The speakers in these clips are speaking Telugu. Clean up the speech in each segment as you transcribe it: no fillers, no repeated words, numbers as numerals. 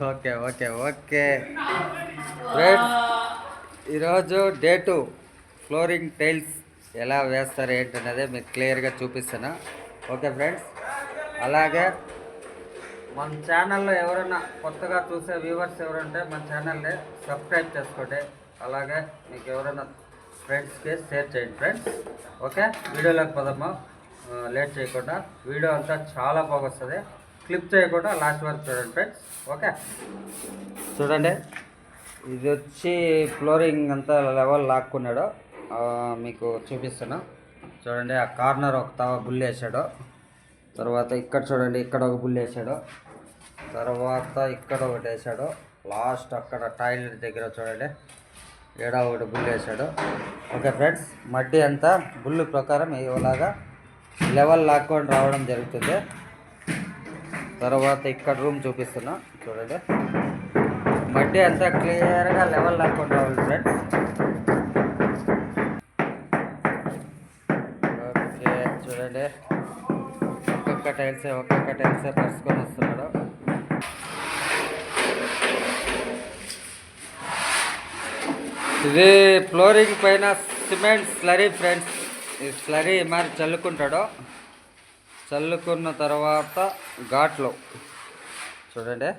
ఓకే ఓకే ఓకే ఫ్రెండ్స్, ఈరోజు డే 2 ఫ్లోరింగ్ టైల్స్ ఎలా వేస్తారు ఏంటనేది మీకు క్లియర్గా చూపిస్తాను. ఓకే ఫ్రెండ్స్, అలాగే మన ఛానల్లో ఎవరైనా కొత్తగా చూసే వ్యూవర్స్ ఎవరంటే మన ఛానల్ని సబ్స్క్రైబ్ చేసుకోండి. అలాగే మీకు ఎవరైనా ఫ్రెండ్స్కి షేర్ చేయండి ఫ్రెండ్స్. ఓకే, వీడియోలోకి పోదాము లేట్ చేయకుండా. వీడియో అంతా చాలా బాగా వస్తుంది, క్లిప్ చేయకుండా లాస్ట్ వరకు చూడండి ఫ్రెండ్స్. ఓకే, చూడండి, ఇది వచ్చి ఫ్లోరింగ్ అంతా లెవెల్ లాక్కున్నాడు, మీకు చూపిస్తాను. చూడండి, ఆ కార్నర్ ఒక తవ బుల్ వేసాడు. తర్వాత ఇక్కడ చూడండి, ఇక్కడ ఒక బుల్ వేసాడు. తర్వాత ఇక్కడ ఒకటి వేసాడు. లాస్ట్ అక్కడ టాయిలెట్ దగ్గర చూడండి, ఏడా ఒకటి బుల్ వేసాడు. ఓకే ఫ్రెండ్స్, మడ్డి అంతా బుల్లు ప్రకారం ఇలాగా లెవెల్ లాక్కొని రావడం జరుగుతుంది. తర్వాత ఇక్కడ రూమ్ చూపిస్తున్నా చూడండి, మడ్డి అంతా క్లియర్గా లెవెల్ లాక్కొని రావాలి ఫ్రెండ్స్. ఓకే చూడండి, ఒక్కొక్క టైల్సే పరుచుకొని వస్తున్నాడు. ఇది ఫ్లోరింగ్ పైన సిమెంట్ స్లరీ ఫ్రెండ్స్. ఈ స్లరీ మరి చల్లుకుంటాడు. చల్లుకున్న తర్వాత ఘాట్లు చూడండి,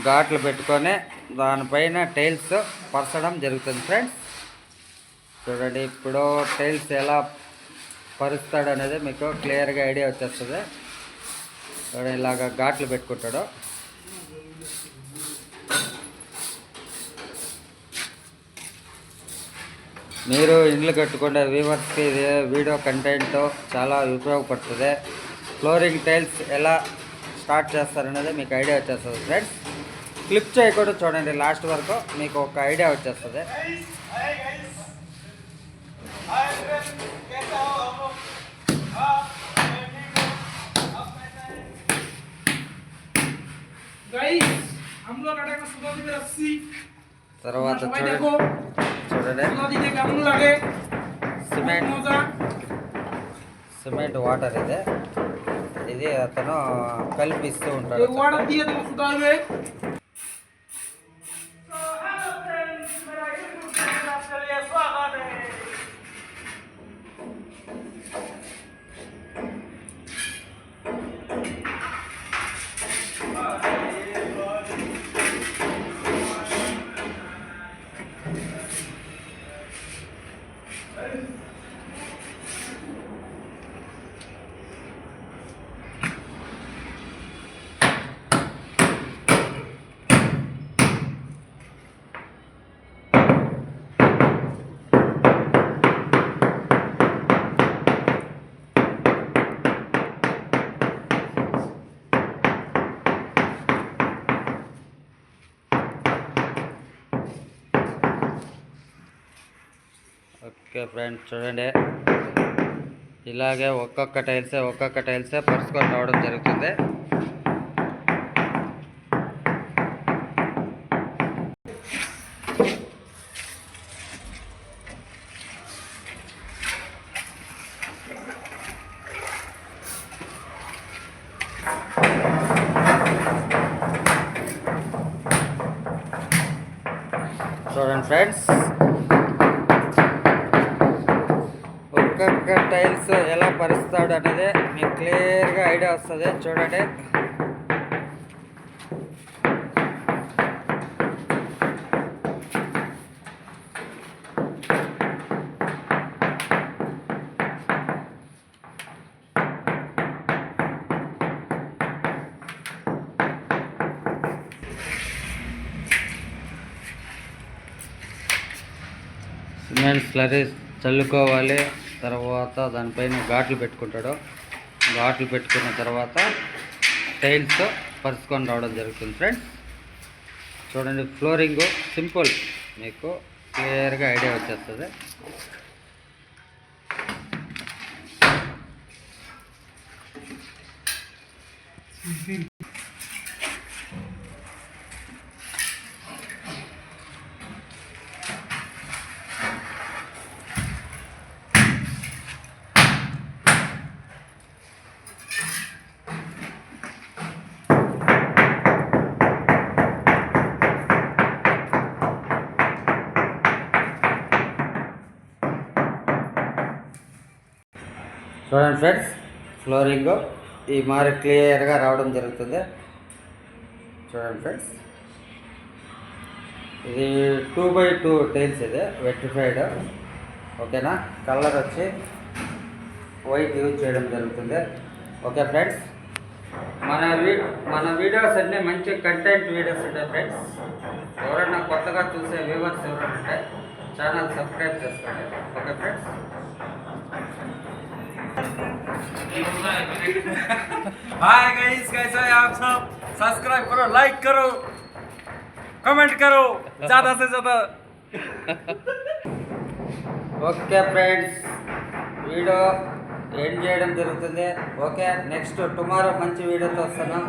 ఘాట్లు పెట్టుకొని దానిపైన టైల్స్ పరచడం జరుగుతుంది ఫ్రెండ్స్. చూడండి, ఇప్పుడు టైల్స్ ఎలా పరుస్తాడు అనేది మీకు క్లియర్గా ఐడియా వచ్చేస్తుంది. చూడండి, ఇలాగ ఘాట్లు పెట్టుకుంటాడు. మీరు ఇండ్లు కట్టుకుంటే వ్యూవర్స్కి ఇది వీడియో కంటెంట్ చాలా ఉపయోగపడుతుంది. ఫ్లోరింగ్ టైల్స్ ఎలా స్టార్ట్ చేస్తారనేది మీకు ఐడియా వచ్చేస్తుంది ఫ్రెండ్స్. క్లిప్ చేయకుండా చూడండి లాస్ట్ వరకు, మీకు ఒక ఐడియా వచ్చేస్తుంది. తర్వాత చూడండి, సిమెంట్ వాటర్ ఇది అతను కల్పిస్తూ ఉంటాడు. ఓకే ఫ్రెండ్స్, చూడండి, ఇలాగే ఒక్కొక్క టైల్సే పరుచుకొని రావడం జరుగుతుంది. చూడండి ఫ్రెండ్స్, ఒక్కొక్క టైల్స్ ఎలా పరుస్తాడు అనేది మీకు క్లియర్గా ఐడియా వస్తుంది. చూడండి, సిమెంట్ స్లరీ చల్లుకోవాలి. తర్వాత దానిపైన ఘాట్లు పెట్టుకుంటాడు. ఘాట్లు పెట్టుకున్న తర్వాత టైల్స్ పరుచుకొని రావడం జరుగుతుంది ఫ్రెండ్స్. చూడండి, ఫ్లోరింగ్ సింపుల్, మీకు క్లియర్గా ఐడియా వచ్చేస్తుంది. చూడండి ఫ్రెండ్స్, ఫ్లోరింగ్ ఈ మారి క్లియర్గా రావడం జరుగుతుంది. చూడండి ఫ్రెండ్స్, ఇది 2x2 టైల్స్, ఇది వెట్రిఫైడ్. ఓకేనా, కలర్ వచ్చి వైట్ యూజ్ చేయడం జరుగుతుంది. ఓకే ఫ్రెండ్స్, మన వీడియోస్ అన్నీ మంచి కంటెంట్ వీడియోస్ ఉంటాయి ఫ్రెండ్స్. ఎవరైనా కొత్తగా చూసే వ్యూవర్స్ ఎవరైనా ఉంటే ఛానల్ సబ్స్క్రైబ్ చేసుకోండి. Okay friends. हाय गाइस, कैसे हैं आप सब? सब्सक्राइब करो, लाइक करो, कमेंट करो ज़्यादा से ज़्यादा. ఓకే ఫ్రెండ్స్, వీడియో ఎండ్ చేయడం జరుగుతుంది. ఓకే, నెక్స్ట్ టుమారో మంచి వీడియోతో వస్తాను.